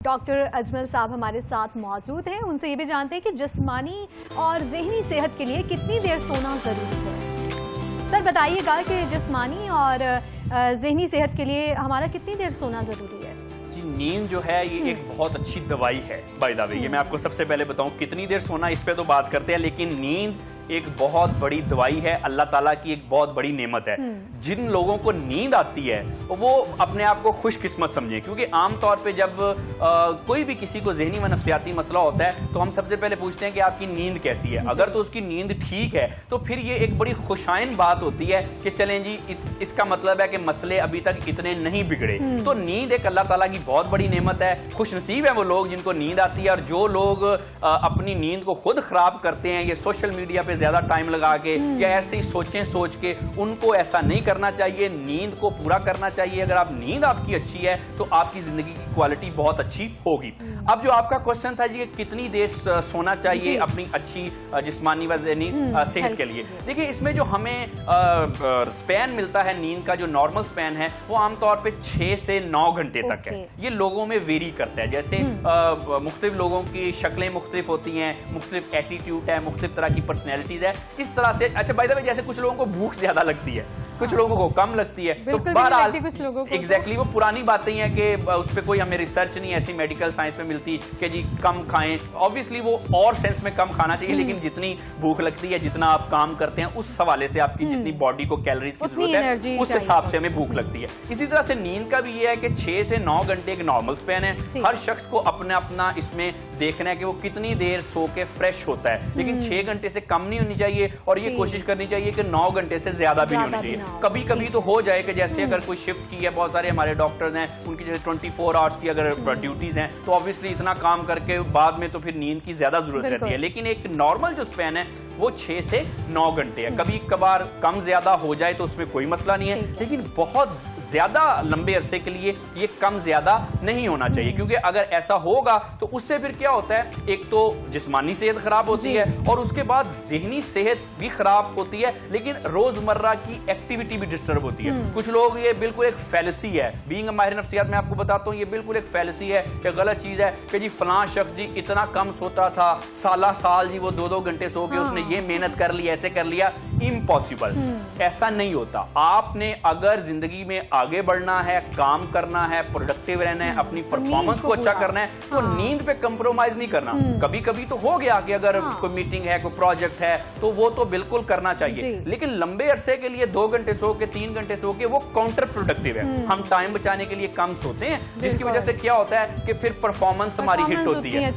Doctor Ajmal साहब हमारे साथ मौजूद हैं। उनसे ये भी जानते हैं कि जिस्मानी और ज़हनी सेहत के लिए कितनी देर सोना ज़रूरी है। सर बताइएगा कि जिस्मानी और ज़हनी सेहत के लिए हमारा कितनी देर सोना ज़रूरी है? जी, नींद जो है ये एक बहुत अच्छी दवाई है। बाय द वे, ये मैं आपको सबसे पहले बताऊं, कितनी देर सोना इस पे तो बात करते हैं, लेकिन नींद एक बहुत बड़ी दवाई है, अल्लाह ताला की एक बहुत बड़ी नेमत है। जिन लोगों को नींद आती है वो अपने आप को खुशकिस्मत समझें, क्योंकि आमतौर पे जब कोई भी किसी को ज़हनी व नफ्सियाती मसला होता है तो हम सबसे पहले पूछते हैं कि आपकी नींद कैसी है। अगर तो उसकी नींद ठीक है तो फिर ये एक बड़ी खुशाइन बात होती है कि चलें जी, इसका मतलब है कि मसले अभी तक इतने नहीं बिगड़े। तो नींद एक अल्लाह ताला की बहुत बड़ी नेमत है। खुशनसीब है वो लोग जिनको नींद आती है, और जो लोग अपनी नींद को खुद खराब करते हैं, ये सोशल मीडिया पे ज्यादा टाइम लगा के या ऐसे ही सोचें सोच के, उनको ऐसा नहीं करना चाहिए। नींद को पूरा करना चाहिए। अगर आप नींद आपकी अच्छी है तो आपकी जिंदगी की क्वालिटी बहुत अच्छी होगी। अब जो आपका क्वेश्चन था जी, कितनी देर सोना चाहिए अपनी अच्छी जिस्मानी व ज़हनी सेहत के लिए, देखिए इसमें जो हमें स्पैन मिलता है नींद का, जो नॉर्मल स्पैन है वो आमतौर पे 6 से 9 घंटे तक है। ये लोगों में वेरी करता है, जैसे मुख्तलिफ लोगों की शक्लें मुख्तलिफ होती हैं, मुख्तलिफ एटीट्यूड है, मुख्तलिफ तरह की पर्सनैलिटीज है, इस तरह से। अच्छा बाय द वे, जैसे कुछ लोगों को भूख ज्यादा लगती है, कुछ लोगों को कम लगती है, तो बहरहाल एग्जैक्टली वो पुरानी बातें हैं कि उस पर कोई हमें रिसर्च नहीं ऐसी मेडिकल साइंस में मिलती कि जी कम खाएं। ऑब्वियसली वो और सेंस में कम खाना चाहिए, लेकिन जितनी भूख लगती है, जितना आप काम करते हैं, उस हवाले से आपकी जितनी बॉडी को कैलोरीज की जरूरत है उस हिसाब से हमें भूख लगती है। इसी तरह से नींद का भी ये है कि 6 से 9 घंटे एक नॉर्मल स्पैन है। हर शख्स को अपना अपना इसमें देखना है कि वो कितनी देर सो के फ्रेश होता है, लेकिन 6 घंटे से कम नहीं होनी चाहिए, और ये कोशिश करनी चाहिए कि 9 घंटे से ज्यादा भी नहीं होनी चाहिए। कभी कभी तो हो जाए कि जैसे अगर कोई शिफ्ट की है, बहुत सारे हमारे डॉक्टर्स हैं उनकी जैसे 24 आवर्स की अगर ड्यूटीज हैं, तो ऑब्वियसली इतना काम करके बाद में तो फिर नींद की ज्यादा जरूरत रहती है। लेकिन एक नॉर्मल जो स्पैन है वो 6 से 9 घंटे है। कभी कभार कम ज्यादा हो जाए तो उसमें कोई मसला नहीं है, लेकिन बहुत ज्यादा लंबे अरसे के लिए ये कम ज्यादा नहीं होना चाहिए, क्योंकि अगर ऐसा होगा तो उससे फिर क्या होता है, एक तो जिस्मानी सेहत खराब होती है और उसके बाद ज़हनी सेहत भी खराब होती है, लेकिन रोजमर्रा की एक्टिविटी भी डिस्टर्ब होती है। कुछ लोग, ये बिल्कुल एक फैलेसी है, बीइंग अ माहिर नफ्सियात मैं आपको बताता हूँ, ये बिल्कुल एक फैलेसी है, एक गलत चीज है कि जी फलां शख्स जी इतना कम सोता था, साल जी वो 2-2 घंटे सो के उसने ये मेहनत कर ली, ऐसे कर लिया। इम्पॉसिबल, ऐसा नहीं होता। आपने अगर जिंदगी में आगे बढ़ना है, काम करना है, प्रोडक्टिव रहना है, अपनी परफॉर्मेंस को अच्छा करना है, तो नींद पे कंप्रोमाइज नहीं करना। कभी कभी तो हो गया कि अगर कोई मीटिंग है, कोई प्रोजेक्ट है, तो वो तो बिल्कुल करना चाहिए, लेकिन लंबे अरसे के लिए 2 घंटे सो के 3 घंटे सो के वो काउंटर प्रोडक्टिव है। हम टाइम बचाने के लिए कम सोते हैं, जिसकी वजह से क्या होता है कि फिर परफॉर्मेंस हमारी हिट होती है,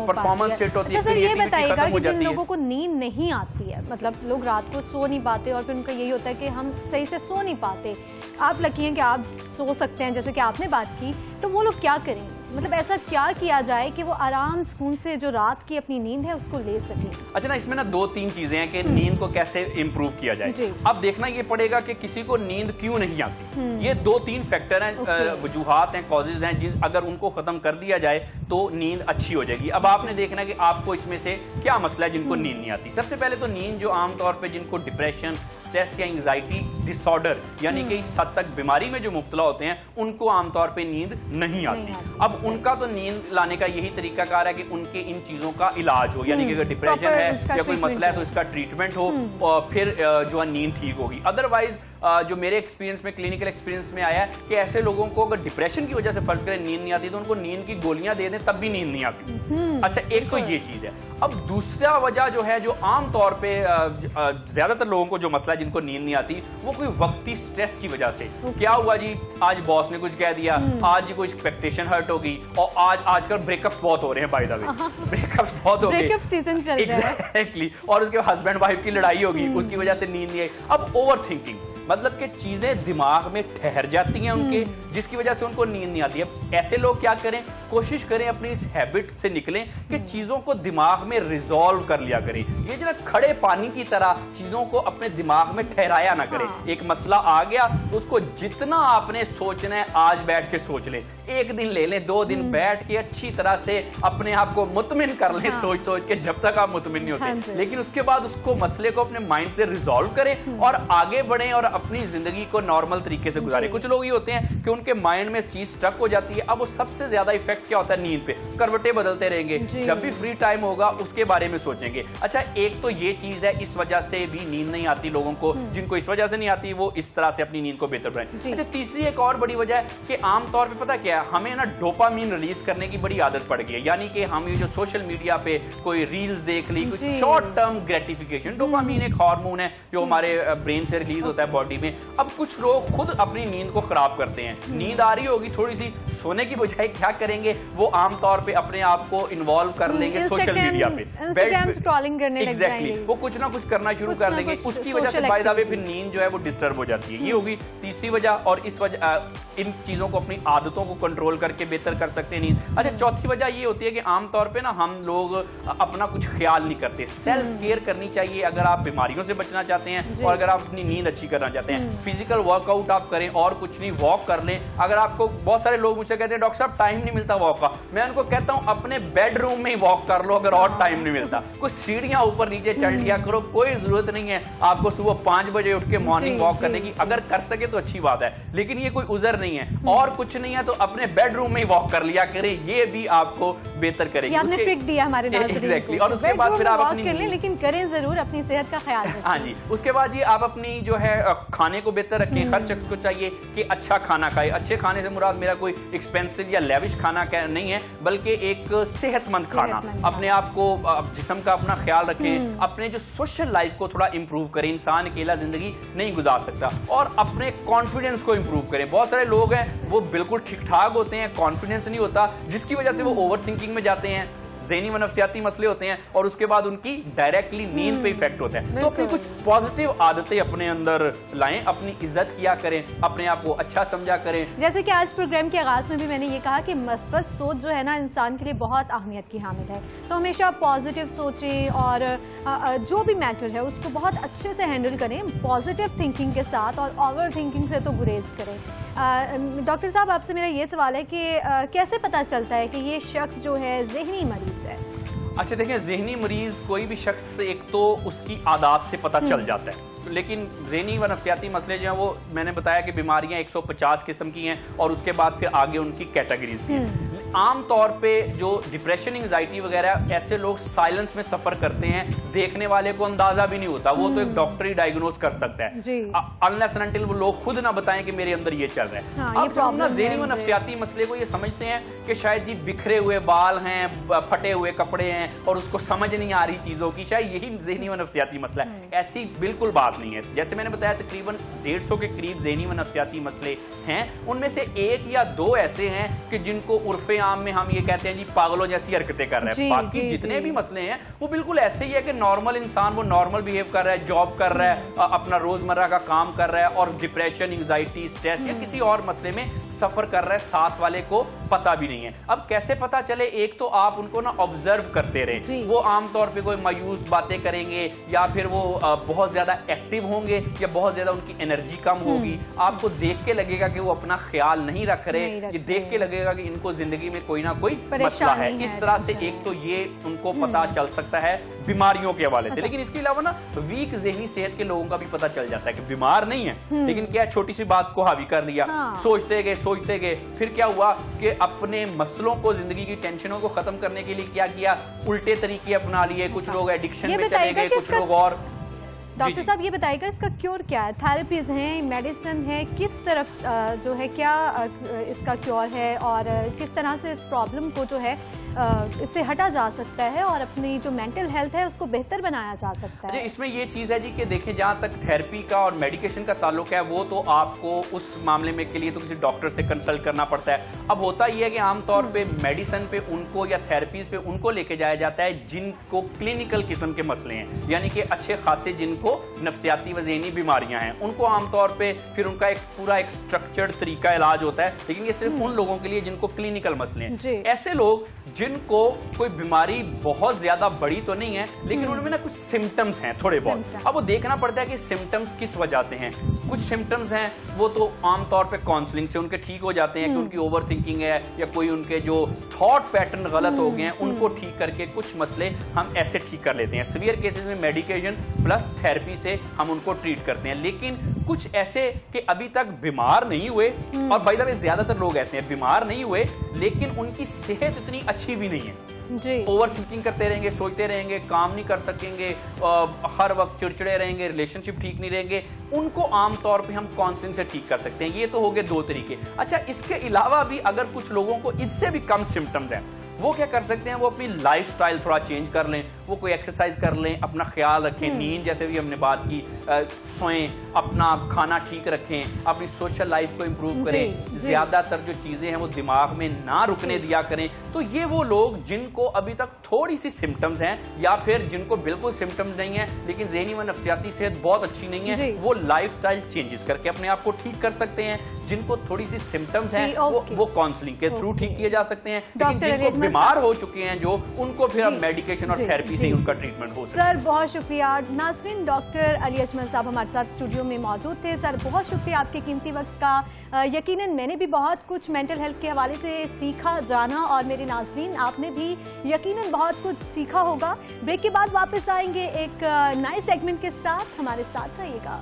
परफॉर्मेंस हिट होती है। सर ये बताइएगा कि जिन लोगों को नींद नहीं आती है, मतलब लोग रात को सो नहीं पाते और फिर उनका यही होता है कि हम सही से सो नहीं पाते, आप लकी हैं कि आप सो सकते हैं जैसे कि आपने बात की, तो वो लोग क्या करें? मतलब ऐसा क्या किया जाए कि वो आराम सुकून से जो रात की अपनी नींद है उसको ले सके? अच्छा ना, इसमें ना 2-3 चीजें हैं कि नींद को कैसे इंप्रूव किया जाए। अब देखना ये पड़ेगा कि किसी को नींद क्यों नहीं आती। ये 2-3 फैक्टर हैं, वजूहात हैं, कॉजेज हैं, अगर उनको खत्म कर दिया जाए तो नींद अच्छी हो जाएगी। अब आपने देखना कि आपको इसमें से क्या मसला है जिनको नींद नहीं आती। सबसे पहले तो नींद जो आमतौर पर जिनको डिप्रेशन, स्ट्रेस या एंग्जाइटी डिसऑर्डर यानी कि इस हद तक बीमारी में जो मुब्तला होते हैं, उनको आमतौर पर नींद नहीं आती। अब उनका तो नींद लाने का यही तरीकाकार है कि उनके इन चीजों का इलाज हो, यानी कि अगर डिप्रेशन है या कोई मसला है तो इसका ट्रीटमेंट हो, और फिर जो है नींद ठीक होगी। अदरवाइज जो मेरे एक्सपीरियंस में, क्लिनिकल एक्सपीरियंस में आया है कि ऐसे लोगों को अगर डिप्रेशन की वजह से फर्ज करें नींद नहीं आती तो उनको नींद की गोलियां दे दें तब भी नींद नहीं आती। अच्छा, एक तो ये चीज है। अब दूसरा वजह जो है, जो आमतौर पे ज्यादातर लोगों को जो मसला है जिनको नींद नहीं आती, वो कोई वक्ती स्ट्रेस की वजह से। क्या हुआ जी, आज बॉस ने कुछ कह दिया, आज कोई एक्सपेक्टेशन हर्ट होगी, और आजकल ब्रेकअप्स बहुत हो रहे हैं, बाय द वे ब्रेकअप्स बहुत हो गए एग्जैक्टली, और उसके हस्बैंड वाइफ की लड़ाई होगी, उसकी वजह से नींद नहीं आई। अब ओवर थिंकिंग, मतलब कि चीजें दिमाग में ठहर जाती हैं उनके, जिसकी वजह से उनको नींद नहीं आती है। ऐसे लोग क्या करें, कोशिश करें अपनी इस हैबिट से निकलें कि चीजों को दिमाग में रिजॉल्व कर लिया करें। ये जो खड़े पानी की तरह चीजों को अपने दिमाग में ठहराया ना करें। एक मसला आ गया तो उसको जितना आपने सोचना है आज बैठ के सोच ले, 1 दिन ले लें, 2 दिन बैठ के अच्छी तरह से अपने आप को मुतमिन कर लें, सोच सोच के, जब तक आप मुतमिन नहीं होते। लेकिन उसके बाद उसको मसले को अपने माइंड से रिजॉल्व करें और आगे बढ़ें और अपनी जिंदगी को नॉर्मल तरीके से गुजारें। कुछ लोग ये होते हैं कि उनके माइंड में चीज स्टक हो जाती है। अब वो सबसे ज्यादा इफेक्ट क्या होता है नींद पे, करवटें बदलते रहेंगे, जब भी फ्री टाइम होगा उसके बारे में सोचेंगे। अच्छा, एक तो ये चीज है, इस वजह से भी नींद नहीं आती लोगों को, जिनको इस वजह से नहीं आती वो इस तरह से अपनी नींद को बेहतर बनाए। अच्छा, तीसरी एक और बड़ी वजह है कि आमतौर पे पता क्या है, हमें ना डोपामीन रिलीज करने की बड़ी आदत पड़ गई है। यानी कि हम ये जो सोशल मीडिया पे कोई रील्स देख ली, कुछ शॉर्ट टर्म ग्रेटिफिकेशन, डोपामीन एक हार्मोन है जो हमारे ब्रेन से रिलीज होता है बॉडी में। अब कुछ लोग खुद अपनी नींद को खराब करते हैं। नींद आ रही होगी थोड़ी सी, सोने की बजाय क्या करेंगे, वो आमतौर पे अपने आप को इन्वॉल्व कर लेंगे सोशल मीडिया पे, स्क्रॉलिंग करने लग जाएंगे। वो कुछ ना कुछ करना शुरू कर देंगे। उसकी वजह से बाय द वे फिर नींद जो है वो डिस्टर्ब हो जाती है। ये होगी तीसरी वजह। और इस वजह, इन चीजों को, अपनी आदतों को कंट्रोल करके बेहतर कर सकते हैं नींद। अच्छा, चौथी वजह ये होती है कि आमतौर पे ना हम लोग अपना कुछ ख्याल नहीं करते। सेल्फ केयर करनी चाहिए अगर आप बीमारियों से बचना चाहते हैं और अगर आप अपनी नींद अच्छी करना चाहते हैं। फिजिकल वर्कआउट आप करें और कुछ नहीं, वॉक कर लें। अगर आपको, बहुत सारे लोग मुझसे कहते हैं डॉक्टर साहब टाइम नहीं मिलता वॉक का, मैं उनको कहता हूं अपने बेडरूम में ही वॉक कर लो अगर और टाइम नहीं मिलता। कुछ सीढ़ियां ऊपर नीचे चढ़ लिया करो, कोई जरूरत नहीं है आपको सुबह 5 बजे उठ के मॉर्निंग वॉक करने की। अगर कर सके तो अच्छी बात है, लेकिन ये कोई उजर नहीं है। और कुछ नहीं है तो अपने बेडरूम में ही वॉक कर लिया करें, ये भी आपको बेहतर करेगी। आपने ट्रिक दिया हमारे एग्जैक्टली। और उसके बाद फिर आप अपनी कर लें, लेकिन करें जरूर, अपनी सेहत का ख्याल रखें। हाँ जी, उसके बाद ये आप अपनी जो है खाने को बेहतर रखें। हर शख्स को चाहिए कि अच्छा खाना खाए। अच्छे खाने से मुराद मेरा कोई एक्सपेंसिव या लेविश खाना नहीं है, बल्कि एक सेहतमंद खाना। अपने आप को, जिस्म का अपना ख्याल रखें, अपने जो सोशल लाइफ को थोड़ा इंप्रूव करें। इंसान अकेला जिंदगी नहीं गुजार सकता। और अपने कॉन्फिडेंस को इंप्रूव करें। बहुत सारे लोग हैं वो बिल्कुल ठीक ठाक होते हैं, कॉन्फिडेंस नहीं होता, जिसकी वजह से वो ओवर थिंकिंग में जाते हैं, ज़हनी व नफ्सियाती मसले होते हैं और उसके बाद उनकी डायरेक्टली नींद पे इफेक्ट होता है। तो अपनी कुछ पॉजिटिव आदतें अपने अंदर लाएं, अपनी इज्जत किया करें, अपने आप को अच्छा समझा करें। जैसे कि आज प्रोग्राम के आगाज में भी मैंने ये कहा कि मस्बत सोच जो है ना इंसान के लिए बहुत अहमियत की हामिल है। तो हमेशा पॉजिटिव सोचें और जो भी मैटर है उसको बहुत अच्छे से हैंडल करें, पॉजिटिव थिंकिंग के साथ, और ओवर थिंकिंग से तो गुरेज करें। डॉक्टर साहब, आपसे मेरा ये सवाल है कि कैसे पता चलता है कि ये शख्स जो है ज़हनी मरीज है? अच्छा देखिए, ज़हनी मरीज कोई भी शख्स, एक तो उसकी आदत से पता चल जाता है, लेकिन ज़हनी व नफ्सियाती मसले जो हैं वो मैंने बताया कि बीमारियां 150 किस्म की हैं और उसके बाद फिर आगे उनकी कैटेगरीज भी हैं। आम तौर पे जो डिप्रेशन, एंजाइटी वगैरह, ऐसे लोग साइलेंस में सफर करते हैं, देखने वाले को अंदाजा भी नहीं होता, वो तो एक डॉक्टर ही डायग्नोज कर सकता है, अनलेस एंड अनटिल वो लोग खुद ना बताएं कि मेरे अंदर ये चल रहा है। हाँ, अब जब हम ना ज़हनी व नफ्सियाती मसले को ये समझते हैं कि शायद जी बिखरे हुए बाल हैं, फटे हुए कपड़े हैं और उसको समझ नहीं आ रही चीजों की, शायद यही ज़हनी व नफ्सियाती मसला है। ऐसी बिल्कुल बात नहीं है। जैसे मैंने बताया तकरीबन 150 के करीब ज़हनी व नफ्सियाती मसले हैं, उनमें से 1 या 2 ऐसे हैं कि जिनको उर्फे आम में हम ये कहते हैं जी पागलों जैसी हरकतें कर रहे हैं। बाकी जितने भी मसले हैं वो बिल्कुल ऐसे ही है कि नॉर्मल इंसान वो नॉर्मल बिहेव कर रहा है, जॉब कर रहा है, अपना रोजमर्रा का काम कर रहा है और डिप्रेशन, एंजाइटी, स्ट्रेस या किसी और मसले में सफर कर रहा है, साथ वाले को पता भी नहीं है। अब कैसे पता चले? एक तो आप उनको ना ऑब्जर्व करते रहे। वो आमतौर पे कोई मायूस बातें करेंगे या फिर वो बहुत ज्यादा एक्टिव होंगे या बहुत ज्यादा उनकी एनर्जी कम होगी। आपको देख के लगेगा कि वो अपना ख्याल नहीं रख रहे, ये देख के लगेगा कि इनको जिंदगी में कोई ना कोई मसला है। इस तरह से एक तो ये उनको पता चल सकता है बीमारियों के हवाले से। लेकिन इसके अलावा ना वीक ज़हनी सेहत के लोगों का भी पता चल जाता है कि बीमार नहीं है, लेकिन क्या छोटी सी बात को हावी कर लिया, सोचते गए, फिर क्या हुआ कि अपने मसलों को, जिंदगी की टेंशनों को खत्म करने के लिए क्या किया, उल्टे तरीके अपना लिए। कुछ लोग एडिक्शन में चले गए, कुछ लोग और। डॉक्टर साहब ये बताइएगा इसका क्योर क्या है? थेरेपीज हैं, मेडिसिन है, किस तरफ जो है क्या इसका क्योर है और किस तरह से इस प्रॉब्लम को जो है इससे हटा जा सकता है और अपनी जो मेंटल हेल्थ है उसको बेहतर बनाया जा सकता है? इसमें ये चीज है जी कि देखें, जहां तक थेरेपी का और मेडिकेशन का ताल्लुक है वो तो आपको उस मामले में के लिए तो किसी डॉक्टर से कंसल्ट करना पड़ता है। अब होता यह है कि आमतौर पे मेडिसिन पे उनको या थेरेपीज पे उनको लेके जाया जाता है जिनको क्लिनिकल किस्म के मसले हैं, यानी कि अच्छे खासे जिनको नफ्सियाती व ज़हनी बीमारियां हैं, उनको आमतौर पे फिर उनका एक पूरा एक स्ट्रक्चर्ड तरीका इलाज होता है। लेकिन ये सिर्फ उन लोगों के लिए जिनको क्लिनिकल मसले हैं। ऐसे लोग जिनको कोई बीमारी बहुत ज्यादा बड़ी तो नहीं है, लेकिन उनमें ना कुछ सिम्टम्स हैं थोड़े बहुत। अब वो देखना पड़ता है कि सिम्टम्स किस वजह से हैं। कुछ सिम्टम्स हैं वो तो आमतौर पे काउंसलिंग से उनके ठीक हो जाते हैं कि उनकी ओवर थिंकिंग है या कोई उनके जो थॉट पैटर्न गलत हो गए हैं, उनको ठीक करके कुछ मसले हम ऐसे ठीक कर लेते हैं। सीवियर केसेस में मेडिकेशन प्लस थेरेपी से हम उनको ट्रीट करते हैं। लेकिन कुछ ऐसे कि अभी तक बीमार नहीं हुए, और बाय द वे ज्यादातर लोग ऐसे हैं बीमार नहीं हुए लेकिन उनकी सेहत इतनी अच्छी भी नहीं है, ओवर थिंकिंग करते रहेंगे, सोचते रहेंगे, काम नहीं कर सकेंगे, हर वक्त चिड़चिड़े रहेंगे, रिलेशनशिप ठीक नहीं रहेंगे, उनको आमतौर पे हम काउंसलिंग से ठीक कर सकते हैं। ये तो हो गए दो तरीके। अच्छा, इसके अलावा भी अगर कुछ लोगों को इससे भी कम सिम्टम्स हैं, वो क्या कर सकते हैं, वो अपनी लाइफस्टाइल थोड़ा चेंज कर लें, वो कोई एक्सरसाइज कर लें, अपना ख्याल रखें, नींद जैसे भी हमने बात की, सोएं, अपना खाना ठीक रखें, अपनी सोशल लाइफ को इंप्रूव करें, ज्यादातर जो चीजें हैं वो दिमाग में ना रुकने दिया करें। तो ये वो लोग जिनको अभी तक थोड़ी सी सिम्टम्स हैं या फिर जिनको बिल्कुल सिम्टम्स नहीं है लेकिन ज़हनी व नफ्सियाती सेहत बहुत अच्छी नहीं है, वो लाइफस्टाइल चेंजेस करके अपने आप को ठीक कर सकते हैं। जिनको थोड़ी सी सिम्टम्स हैं वो काउंसलिंग के थ्रू ठीक किए जा सकते हैं। लेकिन जिनको बीमार हो चुके हैं जो, उनको फिर अब मेडिकेशन और थेरेपी से ही उनका ट्रीटमेंट हो सकता है। सर बहुत शुक्रिया। नाज़रीन, डॉक्टर अली अजमल साहब हमारे साथ स्टूडियो में मौजूद थे। सर बहुत शुक्रिया आपके कीमती वक्त का। यकीनन मैंने भी बहुत कुछ मेंटल हेल्थ के हवाले से सीखा, जाना, और मेरे नाज़रीन आपने भी यकीनन बहुत कुछ सीखा होगा। ब्रेक के बाद वापस आएंगे एक नए सेगमेंट के साथ, हमारे साथ रहिएगा।